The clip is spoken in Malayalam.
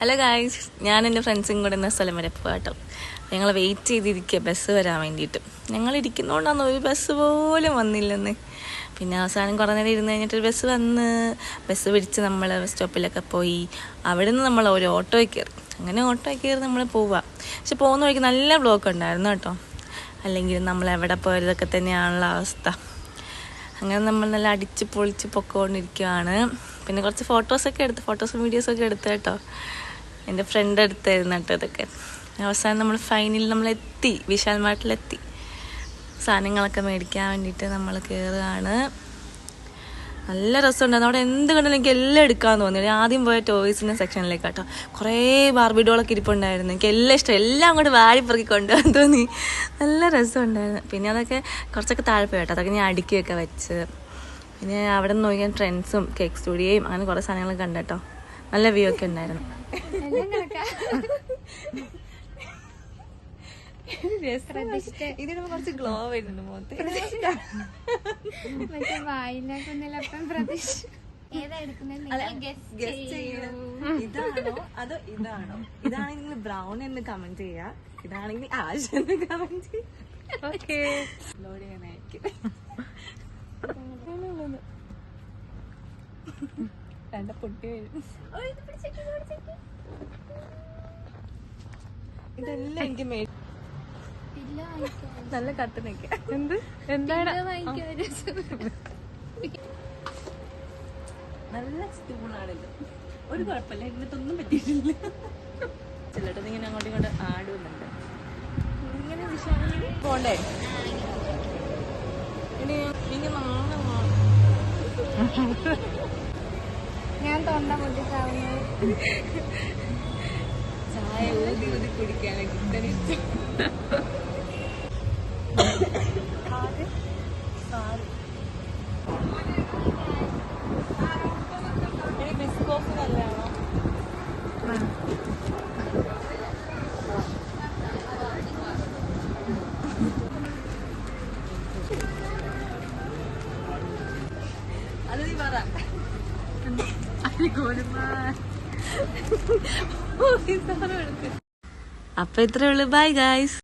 ഹലോ ഗായ്സ്, ഞാൻ എൻ്റെ ഫ്രണ്ട്സും കൂടെ ഇന്ന സ്ഥലം വരെ പോകാട്ടോ. ഞങ്ങൾ വെയിറ്റ് ചെയ്തിരിക്കുക ബസ് വരാൻ വേണ്ടിയിട്ട്. ഞങ്ങൾ ഇരിക്കുന്നതുകൊണ്ടാണ് ഒരു ബസ് പോലും വന്നില്ലെന്ന്. പിന്നെ അവസാനം കുറേ നേരം ഇരുന്ന് കഴിഞ്ഞിട്ട് ബസ് വന്ന് ബസ് പിടിച്ച് നമ്മൾ സ്റ്റോപ്പിലൊക്കെ പോയി. അവിടെ നിന്ന് നമ്മൾ ഒരു ഓട്ടോയിൽ കയറി. അങ്ങനെ ഓട്ടോയിൽ കയറി നമ്മൾ പോവുക. പക്ഷെ പോകുന്ന വഴിക്ക് നല്ല ബ്ലോക്ക് ഉണ്ടായിരുന്നു കേട്ടോ. അല്ലെങ്കിൽ നമ്മൾ എവിടെ പോയതൊക്കെ തന്നെയാണുള്ള അവസ്ഥ. അങ്ങനെ നമ്മൾ നല്ല അടിച്ച് പൊളിച്ച് പൊക്കോണ്ടിരിക്കുകയാണ്. പിന്നെ കുറച്ച് ഫോട്ടോസും വീഡിയോസൊക്കെ എടുത്ത് കേട്ടോ. എൻ്റെ ഫ്രണ്ട് എടുത്തായിരുന്നു കേട്ടോ ഇതൊക്കെ. അവസാനം നമ്മൾ ഫൈനലിൽ നമ്മളെത്തി, വിശാൽ മാർട്ടിലെത്തി. സാധനങ്ങളൊക്കെ മേടിക്കാൻ വേണ്ടിയിട്ട് നമ്മൾ കയറുകയാണ്. നല്ല രസമുണ്ടായിരുന്നു. അവിടെ എന്ത് കണ്ടാലും എനിക്ക് എല്ലാം എടുക്കാമെന്ന് തോന്നി. ആദ്യം പോയ ടോയ്സിൻ്റെ സെക്ഷനിലേക്ക് കേട്ടോ. കുറേ ബാർബിഡോളൊക്കെ ഇരിപ്പുണ്ടായിരുന്നു. എനിക്ക് എല്ലാം ഇഷ്ടം, എല്ലാം അങ്ങോട്ട് വാരിപ്പുറക്കി കൊണ്ടുപോകാൻ തോന്നി. നല്ല രസമുണ്ടായിരുന്നു. പിന്നെ അതൊക്കെ കുറച്ചൊക്കെ താഴെ പോയി കേട്ടോ. അതൊക്കെ ഞാൻ അടുക്കിയൊക്കെ വെച്ച്. പിന്നെ അവിടെ നിന്ന് നോക്കിയാൽ ട്രെൻഡ്സും കേക്ക് സ്റ്റുഡിയോയും അങ്ങനെ കുറേ സാധനങ്ങൾ കണ്ടോ. നല്ല വ്യൂ ഒക്കെ ഉണ്ടായിരുന്നു. ഇതിന് കുറച്ച് ഗ്ലോ വരുന്നുണ്ട് മുഖത്ത്. ഇതാണോ അതോ ഇതാണോ? ഇതാണെങ്കിൽ ബ്രൗൺ എന്ന് കമന്റ് ചെയ്യാ, ഇതാണെങ്കിൽ ആഷ് എന്ന് കമന്റ് ചെയ്യാനായിരിക്കും. രണ്ട പൊട്ടി വരും. ഇതെല്ലാം എനിക്ക് നല്ല കട്ടനൊക്കെ എന്താണ് നല്ല സ്പൂണാണല്ലോ. ഒരു കുഴപ്പമില്ല, എന്നിട്ടൊന്നും പറ്റിയിട്ടില്ല. ചിലട്ടത് ഇങ്ങനെ അങ്ങോട്ടും ഇങ്ങോട്ട് ആടുന്നുണ്ട്. ഇങ്ങനെ വിഷയം പോണ്ടേ ഇനി ഞാൻ തൊണ്ട പൊട്ടിച്ചാവുന്നത്. ചായ ഊതി ഊതി കുടിക്കാനൊക്കെ ഇഷ്ടം. ബിസ്കോഫ് നല്ലതാണോ? അത് നീ പറ. അപ്പൊ ഇത്രേ ഉള്ളു. Bye guys.